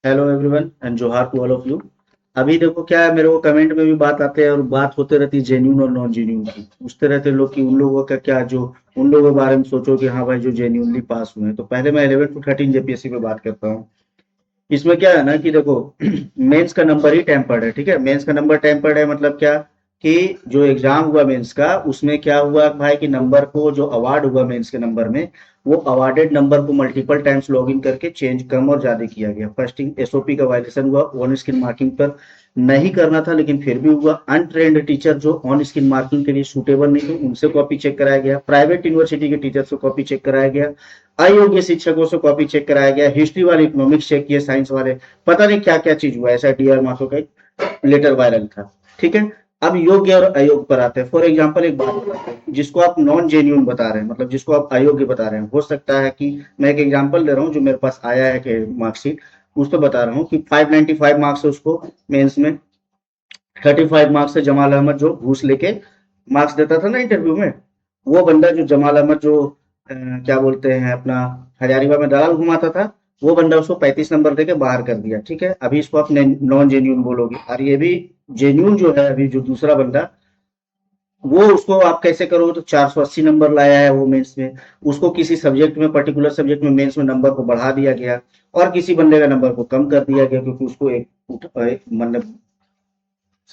Hello everyone and Johar to all of you. अभी देखो क्या है, मेरे को कमेंट में भी बात आते हैं और बात होते रहती है जेन्यून और नॉन जेन्यून की। पूछते रहते हैं लोग कि उन लोगों का क्या, जो उन लोगों के बारे में सोचो कि हाँ भाई जो जेन्यूनली पास हुए हैं। तो पहले मैं 11 टू 13 जेपीएससी पे बात करता हूँ। इसमें क्या है ना कि देखो मेंस का नंबर ही टेम्पर्ड है। ठीक है, मेंस का नंबर टेम्पर्ड है मतलब क्या कि जो एग्जाम हुआ मेंस का उसमें क्या हुआ भाई कि नंबर को जो अवार्ड हुआ मेंस के नंबर में, वो अवार्डेड नंबर को मल्टीपल टाइम्स लॉगिन करके चेंज कम और ज्यादा किया गया। फर्स्ट थिंग, एसओपी का वायलेशन हुआ। ऑन स्क्रीन मार्किंग पर नहीं करना था लेकिन फिर भी हुआ। अनट्रेंड टीचर जो ऑन स्क्रीन मार्किंग के लिए सूटेबल नहीं थे उनसे कॉपी चेक कराया गया। प्राइवेट यूनिवर्सिटी के टीचर से कॉपी चेक कराया गया। अयोग्य शिक्षकों से कॉपी चेक कराया गया। हिस्ट्री वाले इकोनॉमिक्स चेक किए, साइंस वाले, पता नहीं क्या क्या चीज हुआ। ऐसा डीआर माथुर का एक लेटर वायरल था। ठीक है, अब योग्य और अयोग्य पर आते हैं। फॉर एग्जाम्पल एक बात बताते हैं, जिसको आप नॉन जेन्यून बता रहे हैं, मतलब जिसको आप अयोग्य बता रहे हैं, हो सकता है कि मैं एक एग्जाम्पल दे रहा हूँ जो मेरे पास आया है कि मार्कशीट, उस पर बता रहा हूँ कि 595 मार्क्स है उसको मेंस में। 35 मार्क्स से जमाल अहमद जो घूस लेके मार्क्स देता था ना इंटरव्यू में, वो बंदा जो जमाल अहमद जो क्या बोलते हैं अपना हजारीबाग में दलाल घुमाता था, वो बंदा उसको 35 नंबर देके बाहर कर दिया। ठीक है, अभी इसको आप नॉन जेन्यून बोलोगे और ये भी जेन्यून जो है अभी जो दूसरा बंदा, वो उसको आप कैसे करोगे? तो 480 नंबर लाया है वो मेंस में। उसको किसी सब्जेक्ट में, पर्टिकुलर सब्जेक्ट में मेंस में नंबर को बढ़ा दिया गया और किसी बंदे का नंबर को कम कर दिया गया क्योंकि उसको एक मतलब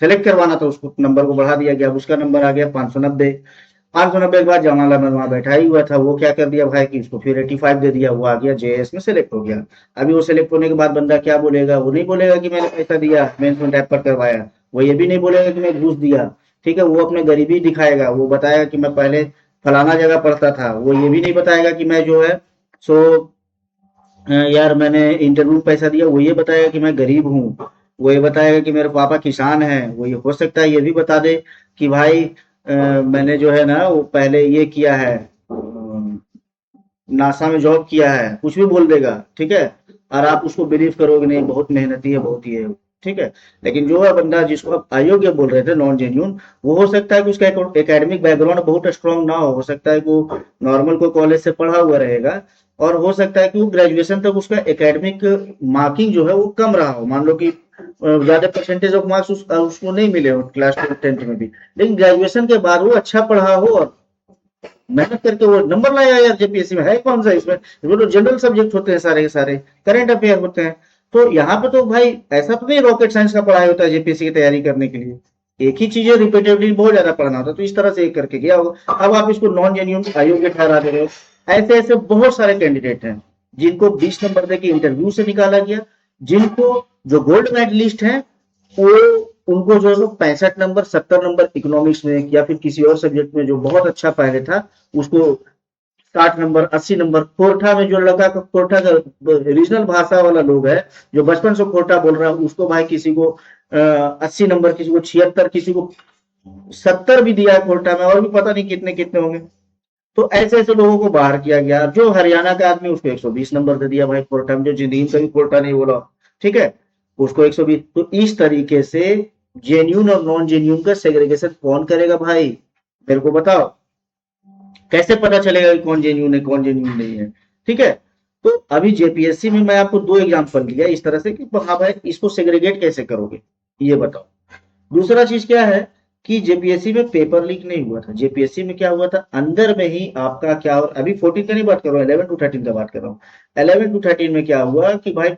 सेलेक्ट करवाना था, उसको नंबर को बढ़ा दिया गया। उसका नंबर आ गया 590। 590 के बाद जमाल अहमद वहां बैठा ही हुआ था, वो क्या कर दिया भाई कि उसको फिर 85 दे दिया, वो आ गया जेएस में सेलेक्ट हो गया। अभी वो सेलेक्ट होने के बाद बंदा क्या बोलेगा? वो नहीं बोलेगा कि मैंने पैसा दिया, मेंस में टैप पर करवाया। वो ये भी नहीं बोलेगा कि मैं घूस दिया। ठीक है, वो अपने गरीबी दिखाएगा। वो बताएगा कि मैं पहले फलाना जगह पढ़ता था। वो ये भी नहीं बताएगा कि मैं जो है सो यार मैंने इंटरव्यू में पैसा दिया। वो ये बताएगा कि मैं गरीब हूँ। वो ये बताएगा कि मेरे पापा किसान हैं। वो ये हो सकता है ये भी बता दे कि भाई मैंने जो है ना वो पहले ये किया है, नासा में जॉब किया है। कुछ भी बोल देगा। ठीक है, और आप उसको बिलीव करोगे नहीं, बहुत मेहनती है, बहुत ही है। ठीक है, लेकिन जो है बंदा जिसको आप अयोग्य बोल रहे थे, नॉन जेन्यून, वो हो सकता है कि उसका एकेडमिक बैकग्राउंड बहुत स्ट्रांग ना हो सकता है कि वो नॉर्मल को कॉलेज से पढ़ा हुआ रहेगा। और हो सकता है कि वो ग्रेजुएशन तक उसका एकेडमिक मार्किंग जो है वो कम रहा हो। मान लो कि ज्यादा परसेंटेज ऑफ मार्क्स उसको नहीं मिले हो क्लास 10th में भी, लेकिन ग्रेजुएशन के बाद वो अच्छा पढ़ा हो और मेहनत करके वो नंबर लाया यार। जेपीएससी में है कौन सा? इसमें वो तो जनरल सब्जेक्ट होते हैं, सारे के सारे करंट अफेयर होते हैं। तो यहाँ पे तो भाई ऐसा तो नहीं रॉकेट साइंस का पढ़ाई होता है जेपीएससी की तैयारी करने के लिए। एक ही चीजें रिपीटेडली बहुत ज्यादा पढ़ना होता है, तो इस तरह से एक करके गया होगा। अब आप इसको नॉन जेन्यून अयोग्य ठहरा दे रहे हो। ऐसे ऐसे बहुत सारे कैंडिडेट हैं जिनको 20 नंबर दे के इंटरव्यू से निकाला गया, जिनको जो गोल्ड मेडलिस्ट हैं वो, उनको जो है 65 नंबर 70 नंबर इकोनॉमिक्स में या फिर किसी और सब्जेक्ट में जो बहुत अच्छा पहले था, उसको 60 नंबर 80 नंबर। कोरठा में जो लड़का का, कोरठा का रीजनल भाषा वाला लोग है जो बचपन से कोरठा बोल रहा है, उसको भाई किसी को 80 नंबर, किसी को 76, किसी को 70 भी दिया है कोरठा में, और भी पता नहीं कितने कितने होंगे। तो ऐसे ऐसे लोगों को बाहर किया गया। जो हरियाणा का आदमी, उसको 120 नंबर दे दिया भाई कोर्टा में, जो जिंदगी में कभी कोर्टा नहीं बोला। ठीक है, उसको 120। तो इस तरीके से जेन्यून और नॉन जेन्यून का सेग्रीगेशन कौन करेगा भाई? मेरे को बताओ, कैसे पता चलेगा कि कौन जेन्यून है कौन जेन्यून नहीं है? ठीक है, तो अभी जेपीएससी में मैं आपको दो एग्जाम्पल दिया इस तरह से कि हाँ भाई इसको सेग्रीगेट कैसे करोगे, ये बताओ। दूसरा चीज क्या है कि जेपीएससी में पेपर लीक नहीं हुआ था। जेपीएससी में क्या हुआ था, अंदर में ही आपका क्या, और अभी 14 का नहीं बात कर रहा हूँ, 11 टू 13 का बात कर रहा हूँ। 11 टू 13 में क्या हुआ कि भाई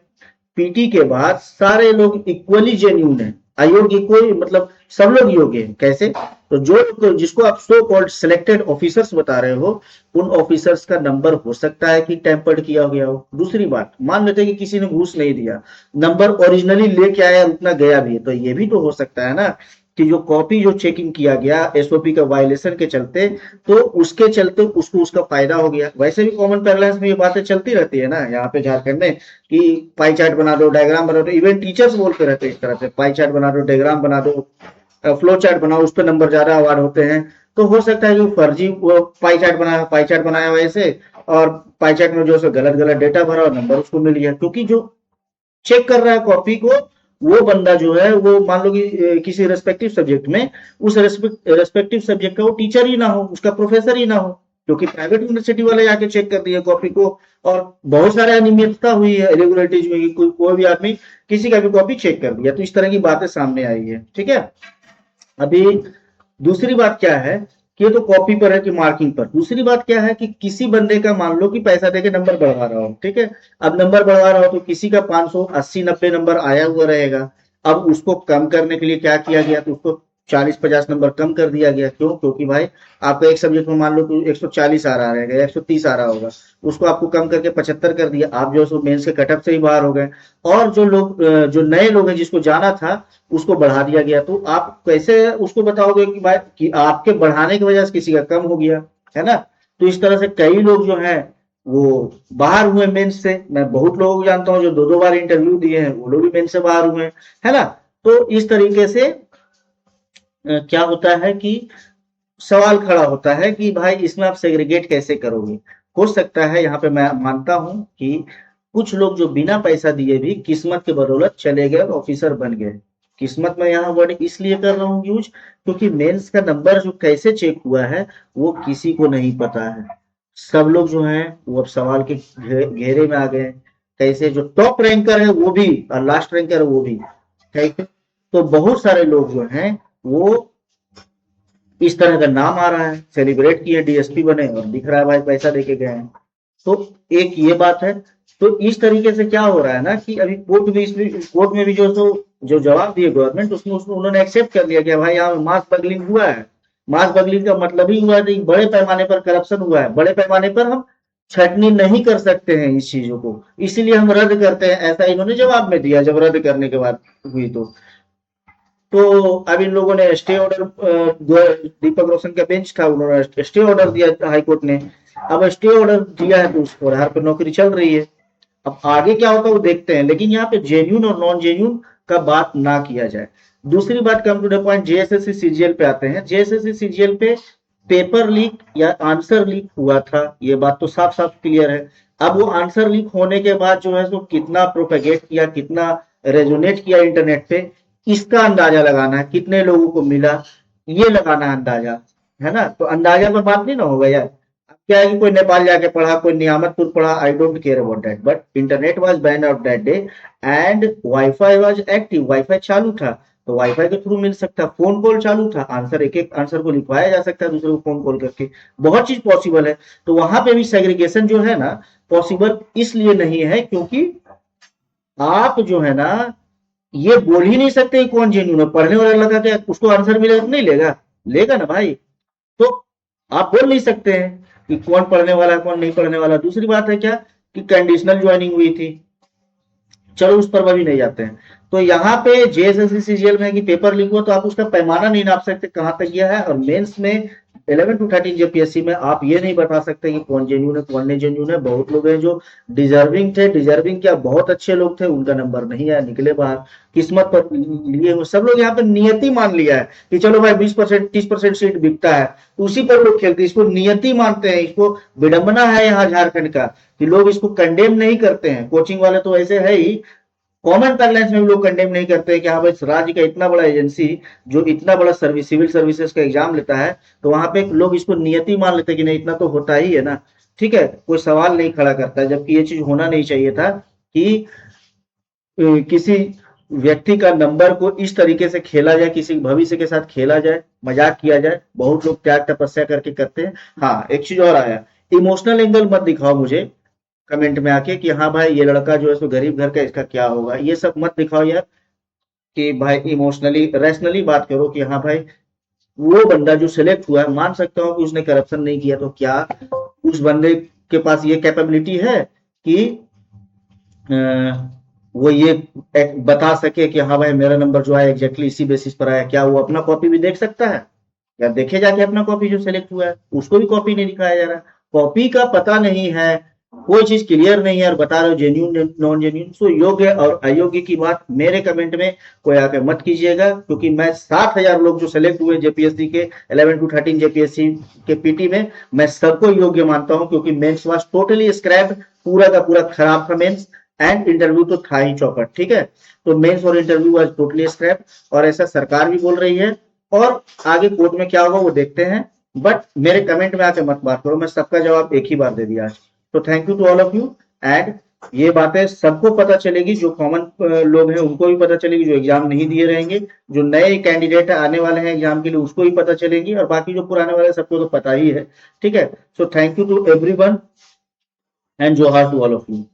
पीटी के बाद सारे लोग इक्वली जेन्यून है। अयोग्य कोई, मतलब सब लोग योग्य हैं। कैसे? तो जो तो जिसको आप सो कॉल्ड सिलेक्टेड ऑफिसर्स बता रहे हो, उन ऑफिसर्स का नंबर हो सकता है कि टेम्पर्ड किया गया हो। दूसरी बात, मान लेते हैं कि किसी ने घूस नहीं दिया, नंबर ओरिजिनली लेके आया, उतना गया भी है, तो ये भी तो हो सकता है ना कि जो कॉपी जो चेकिंग किया गया एसओपी का वायलेशन के चलते, तो उसके चलते उसको उसका फायदा हो गया। वैसे भी कॉमन पैरेलल्स में ये बातें चलती रहती है ना यहाँ पे झारखंड में कि पाई चार्ट बना दो, डायग्राम बना दो। इवन टीचर्स बोलते रहते हैं इस तरह से, पाई चार्ट बना दो, डायग्राम बना दो, फ्लो चार्ट बनाओ, उस पर नंबर ज्यादा अवार्ड होते हैं। तो हो सकता है कि फर्जी वो पाई चार्ट बनाया वैसे, और पाई चार्ट में जो है गलत गलत डेटा भरा और नंबर उसको मिल गया। क्योंकि जो चेक कर रहा है कॉपी को, वो बंदा जो है वो मान लो कि किसी रेस्पेक्टिव सब्जेक्ट में, उस रेस्पेक्टिव सब्जेक्ट का वो टीचर ही ना हो, उसका प्रोफेसर ही ना हो। क्योंकि प्राइवेट यूनिवर्सिटी वाले आके चेक कर दिए कॉपी को, और बहुत सारे अनियमितता हुई है, इरेगुलरिटीज हुई, कोई भी आदमी किसी का भी कॉपी चेक कर दिया, तो इस तरह की बातें सामने आई है। ठीक है, अभी दूसरी बात क्या है कि ये तो कॉपी पर है कि मार्किंग पर, दूसरी बात क्या है कि किसी बंदे का मान लो कि पैसा देके नंबर बढ़वा रहा हो, ठीक है, अब नंबर बढ़वा रहा हो तो किसी का 580-90 नंबर आया हुआ रहेगा, अब उसको कम करने के लिए क्या किया गया, तो उसको 40-50 नंबर कम कर दिया गया। क्यों? क्योंकि भाई आपका एक सब्जेक्ट में मान लो कि 140 आ रहा रहेगा, 130 आ रहा होगा, उसको आपको कम करके 75 कर दिया, आप जो है मेंस के कटअप से ही बाहर हो गए, और जो लोग जो नए लोग हैं जिसको जाना था उसको बढ़ा दिया गया। तो आप कैसे उसको बताओगे कि भाई कि आपके बढ़ाने की वजह से किसी का कम हो गया, है ना? तो इस तरह से कई लोग जो हैं वो बाहर हुए मेंस से। मैं बहुत लोगों को जानता हूँ जो 2-2 बार इंटरव्यू दिए हैं, वो लोग भी मेंस से बाहर हुए हैं, है ना? तो इस तरीके से क्या होता है कि सवाल खड़ा होता है कि भाई इसमें आप सेग्रीगेट कैसे करोगे? हो सकता है यहाँ पे मैं मानता हूं कि कुछ लोग जो बिना पैसा दिए भी किस्मत के बदौलत चले गए और ऑफिसर बन गए। किस्मत में यहाँ वर्ड इसलिए कर रहा हूँ यूज क्योंकि मेंस का नंबर जो कैसे चेक हुआ है वो किसी को नहीं पता है। सब लोग जो हैं वो अब सवाल के घेरे में आ गए हैं। कैसे जो टॉप रैंकर है वो भी और लास्ट रैंकर है वो भी, ठीक है? तो बहुत सारे लोग जो हैं वो इस तरह का नाम आ रहा है, सेलिब्रेट किए, डीएसपी बने और दिख रहा है भाई पैसा देके गए हैं। तो एक ये बात है। तो इस तरीके से क्या हो रहा है ना कि अभी कोर्ट में भी जो जवाब दिए गवर्नमेंट, उसमें उसमें उन्होंने एक्सेप्ट कर लिया कि भाई यहाँ मास बगलिंग हुआ है। मास बगलिंग का मतलब ही हुआ है कि बड़े पैमाने पर करप्शन हुआ है, बड़े पैमाने पर हम छटनी नहीं कर सकते हैं इस चीजों को, इसीलिए हम रद्द करते हैं, ऐसा इन्होंने जवाब में दिया जब रद्द करने के बाद हुई। तो अब इन लोगों ने स्टे ऑर्डर, दीपक रोशन का बेंच था, उन्होंने स्टे ऑर्डर दिया हाई कोर्ट ने। अब स्टे ऑर्डर दिया है तो उसको राह पर नौकरी चल रही है। अब आगे क्या होता है वो देखते हैं, लेकिन यहाँ पे जेन्यून और नॉन जेन्यून का बात ना किया जाए। दूसरी बात, come to the point, JSSC CGL पे आते हैं। जेएसएससी सीजीएल पे पेपर लीक या आंसर लीक हुआ था, ये बात तो साफ साफ क्लियर है। अब वो आंसर लीक होने के बाद जो है सो कितना प्रोपेगेट किया, कितना रेजोनेट किया इंटरनेट पे, इसका अंदाजा लगाना है, कितने लोगों को मिला, ये लगाना है अंदाजा, है ना? तो अंदाजा में बात नहीं ना होगा यार। अब क्या है कि कोई नेपाल जाके पढ़ा, कोई नियामतपुर पढ़ा, I don't care about that, but internet was ban out that day and wifi was active, wifi चालू था, तो वाईफाई के थ्रू मिल सकता, फोन कॉल चालू था, आंसर एक एक आंसर को लिखवाया जा सकता है दूसरे को फोन कॉल करके, बहुत चीज पॉसिबल है। तो वहां पे भी सेग्रीगेशन जो है ना पॉसिबल इसलिए नहीं है क्योंकि आप जो है ना ये बोल ही नहीं सकते कि कौन जेन्यून है। पढ़ने वाला लगा के उसको आंसर मिलेगा तो नहीं लेगा, लेगा ना भाई। तो आप बोल नहीं सकते हैं कि कौन पढ़ने वाला है कौन नहीं पढ़ने वाला। दूसरी बात है क्या कि कंडीशनल ज्वाइनिंग हुई थी, चलो उस पर भी नहीं जाते हैं। तो यहाँ पे जेएसएससी सीजीएल में कि पेपर लीक हुआ तो आप उसका पैमाना नहीं नाप सकते कहां तक गया है। और मेंस में 11 to 13 जेपीएससी में आप ये नहीं बता सकते कि कौन जेन्यून है कौन नहीं जेन्यून है। बहुत लोग हैं जो डिजर्विंग थे, डिजर्विंग क्या बहुत अच्छे लोग थे, उनका नंबर नहीं आया, निकले बाहर। किस्मत पर लिए हुए सब लोग यहाँ पे नियति मान लिया है कि चलो भाई 20% 30% सीट बिकता है, उसी पर लोग खेलते हैं, इसको नियति मानते हैं। इसको विडंबना है यहाँ झारखंड का कि लोग इसको कंडेम नहीं करते हैं। कोचिंग वाले तो ऐसे है ही, कॉमन पैरलेंस में भी लोग कंडेम नहीं करते हैं कि हाँ भाई राज्य का इतना बड़ा एजेंसी जो इतना बड़ा सर्विस सिविल सर्विसेज का एग्जाम लेता है, तो वहां पे लोग इसको नियति मान लेते हैं कि नहीं इतना तो होता ही है ना। ठीक है, कोई सवाल नहीं खड़ा करता है, जबकि ये चीज होना नहीं चाहिए था कि किसी व्यक्ति का नंबर को इस तरीके से खेला जाए, किसी भविष्य के साथ खेला जाए, मजाक किया जाए। बहुत लोग त्याग तपस्या करके करते हैं। हाँ, एक चीज और आया, इमोशनल एंगल मत दिखाओ मुझे कमेंट में आके कि हाँ भाई ये लड़का जो है सो गरीब घर का, इसका क्या होगा, ये सब मत दिखाओ यार। कि भाई इमोशनली रैशनली बात करो कि हाँ भाई वो बंदा जो सिलेक्ट हुआ है, मान सकता हूँ कि उसने करप्शन नहीं किया, तो क्या उस बंदे के पास ये कैपेबिलिटी है कि वो ये बता सके कि हाँ भाई मेरा नंबर जो है एग्जैक्टली इसी बेसिस पर आया? क्या वो अपना कॉपी भी देख सकता है? या देखे जाके अपना कॉपी जो सिलेक्ट हुआ है उसको भी कॉपी नहीं दिखाया जा रहा। कॉपी का पता नहीं है, कोई चीज क्लियर नहीं है और बता रहे हो जेन्यून नॉन जेन्यून। सो योग्य और अयोग्य की बात मेरे कमेंट में कोई आके मत कीजिएगा, क्योंकि मैं 60,000 लोग जो सेलेक्ट हुए जेपीएससी के 11 to 13 जेपीएससी के पीटी में, मैं सबको योग्य मानता हूं, क्योंकि मेंस वाज टोटली स्क्रैप, पूरा का पूरा खराब था मेंस, एंड इंटरव्यू तो था ही चौपट। ठीक है, तो मेंस और इंटरव्यू वाज टोटली स्क्रैप, और ऐसा सरकार भी बोल रही है। और आगे कोर्ट में क्या होगा वो देखते हैं। बट मेरे कमेंट में आके मत बात करो, मैं सबका जवाब एक ही बार दे दिया आज। तो thank you to all of you. And ये बातें सबको पता चलेगी, जो कॉमन लोग हैं उनको भी पता चलेगी, जो एग्जाम नहीं दिए रहेंगे, जो नए कैंडिडेट आने वाले हैं एग्जाम के लिए उसको भी पता चलेगी, और बाकी जो पुराने वाले सबको तो पता ही है। ठीक है, so thank you to everyone and Johar to all of you.